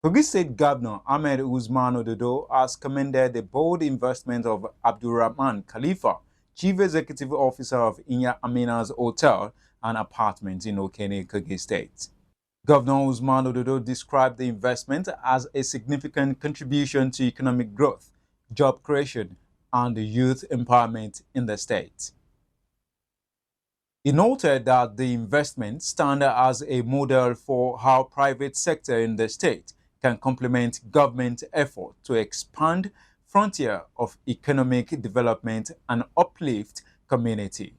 Kogi State Governor Ahmed Usman Ododo has commended the bold investment of Abdulrahman Khalifa, Chief Executive Officer of Inya Amina's Hotel and Apartments in Okene, Kogi State. Governor Usman Ododo described the investment as a significant contribution to economic growth, job creation, and youth empowerment in the state. He noted that the investment stands as a model for how private sector in the state can complement government effort to expand frontier of economic development and uplift communities.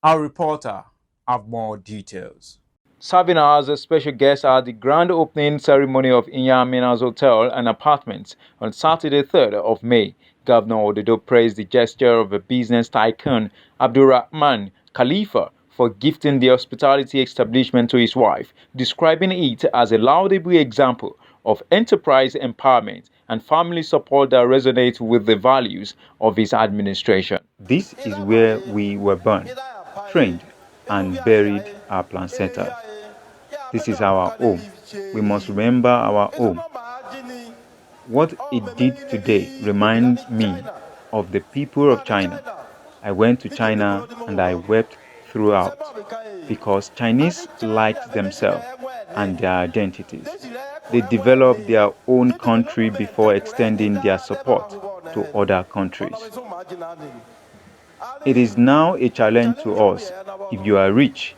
Our reporter have more details. Serving as a special guest at the grand opening ceremony of Inya Amina's Hotel and Apartments on Saturday, 3rd of May, Governor Ododo praised the gesture of a business tycoon, Abdulrahman Khalifa, for gifting the hospitality establishment to his wife, describing it as a laudable example of enterprise empowerment and family support that resonates with the values of his administration. This is where we were born, trained, and buried our plancetas. This is our home. We must remember our home. What it did today reminds me of the people of China. I went to China and I wept throughout because Chinese liked themselves and their identities. They developed their own country before extending their support to other countries. It is now a challenge to us. If you are rich,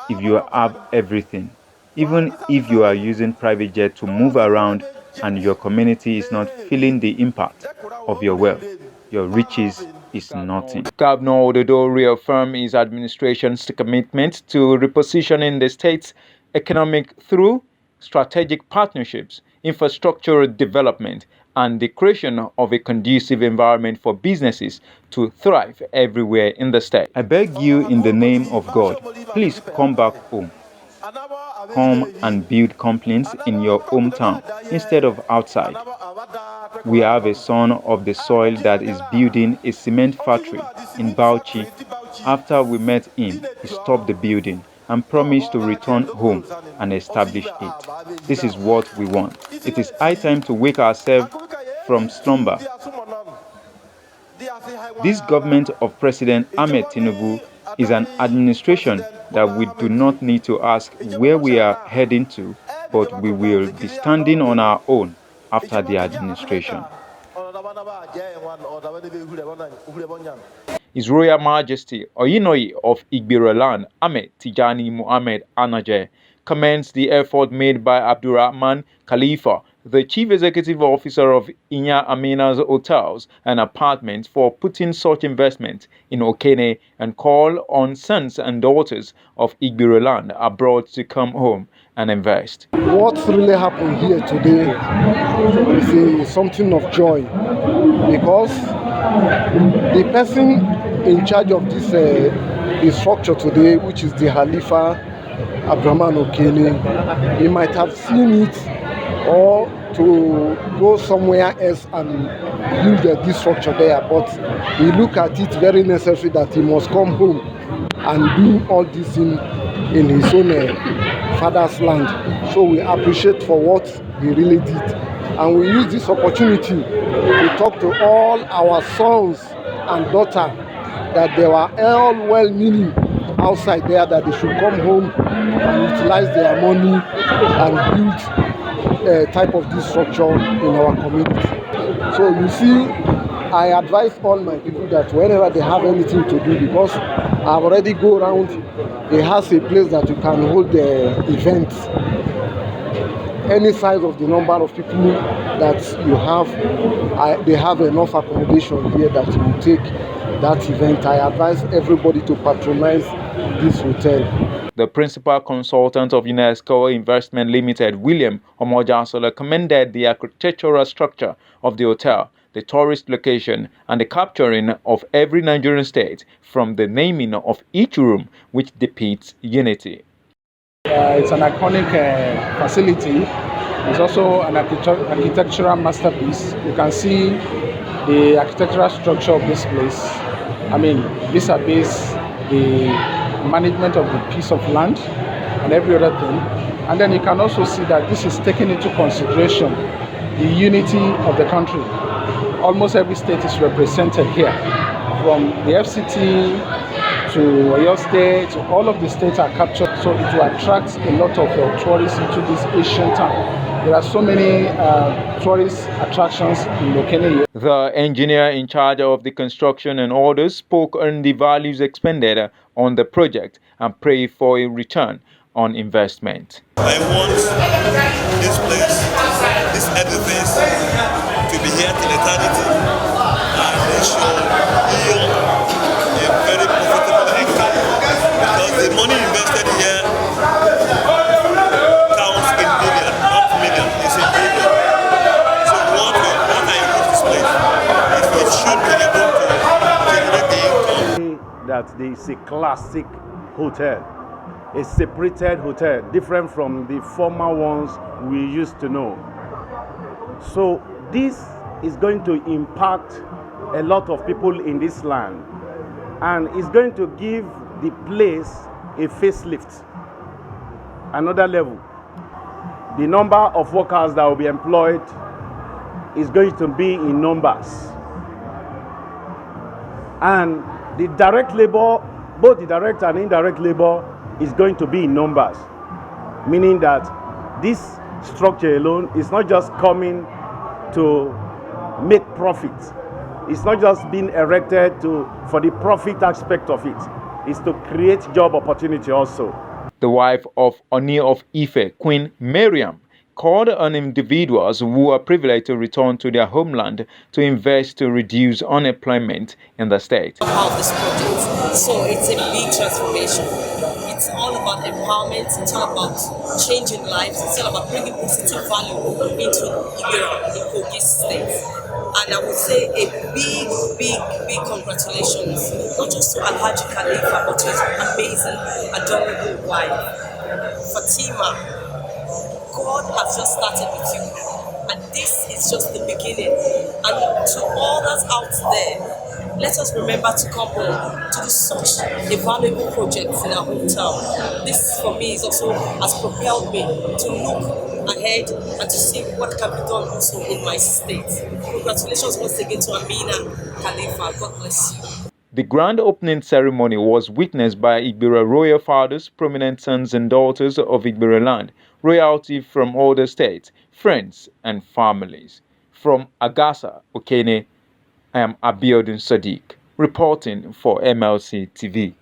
if you have everything, even if you are using private jet to move around and your community is not feeling the impact of your wealth, your riches is nothing. Governor Ododo reaffirmed his administration's commitment to repositioning the state's economic through strategic partnerships, infrastructural development, and the creation of a conducive environment for businesses to thrive everywhere in the state. I beg you in the name of God, please come back home. Come and build companies in your hometown instead of outside. We have a son of the soil that is building a cement factory in Bauchi. After we met him, he stopped the building and promised to return home and establish it. This is what we want. It is high time to wake ourselves from slumber. This government of President Ahmed Tinubu is an administration that we do not need to ask where we are heading to, but we will be standing on our own after the administration. His Royal Majesty Oyinoi of Igbiroland, Ahmed Tijani Muhammad Anaje, commends the effort made by Abdulrahman Khalifa, the Chief Executive Officer of Inya Amina's Hotels and Apartments, for putting such investment in Okene, and call on sons and daughters of Igbiroland abroad to come home and invest. What really happened here today is something of joy, because the person in charge of this structure today, which is the Khalifa Abdulrahman Okene, he might have seen it or to go somewhere else and build this structure there, but he look at it very necessary that he must come home and do all this in his own father's land. So we appreciate for what he really did, and we use this opportunity to talk to all our sons and daughters that they were all well-meaning outside there, that they should come home and utilize their money and build a type of this structure in our community. So you see, I advise all my people that whenever they have anything to do, because I've already go around, it has a place that you can hold the events. Any size of the number of people that you have, they have enough accommodation here that you will take that event. I advise everybody to patronize this hotel. The principal consultant of UNESCO Investment Limited, William Omojasola, commended the architectural structure of the hotel, the tourist location, and the capturing of every Nigerian state from the naming of each room, which depicts unity. It's an iconic facility. It's also an architectural masterpiece. You can see the architectural structure of this place. I mean, vis-a-vis the management of the piece of land, and every other thing. And then you can also see that this is taking into consideration the unity of the country. Almost every state is represented here, from the FCT to Oyo State. All of the states are captured, so it will attract a lot of tourists into this ancient town. There are so many tourist attractions in Okene. The engineer in charge of the construction and orders spoke on the values expended on the project and prayed for a return on investment. I want this place, this edifice, to be here till eternity and ensure a very profitable income, because the money invested here counts in million, not million, it's in billion. So what I use this place is it should be able to generate the income. That there is a classic hotel, a separated hotel, different from the former ones we used to know. So this is going to impact a lot of people in this land, and it's going to give the place a facelift, another level. The number of workers that will be employed is going to be in numbers, and the direct labor, both the direct and indirect labor, is going to be in numbers, meaning that this structure alone is not just coming to make profit. It's not just being erected for the profit aspect of it. It's to create job opportunity also. The wife of Oni of Ife, Queen Miriam, called on individuals who are privileged to return to their homeland to invest to reduce unemployment in the state. Of this project, so it's a big transformation. It's all about empowerment. It's all about changing lives. It's all about bringing positive value into Inya in Kogi State. And I would say a big congratulations, not just to Alhaji Khalifa, but to his amazing, adorable wife, Fatima. God has just started with you, and this is just the beginning. And to others out there, let us remember to come home to do such a valuable project in our hometown. This, for me, is also has propelled me to look ahead and to see what can be done also in my state. Congratulations once again to Amina Khalifa. God bless you. The grand opening ceremony was witnessed by Igbira royal fathers, prominent sons and daughters of Igbira land, royalty from all the states, friends and families. From Agasa, Okene, I am Abiodun Sadiq, reporting for MLC TV.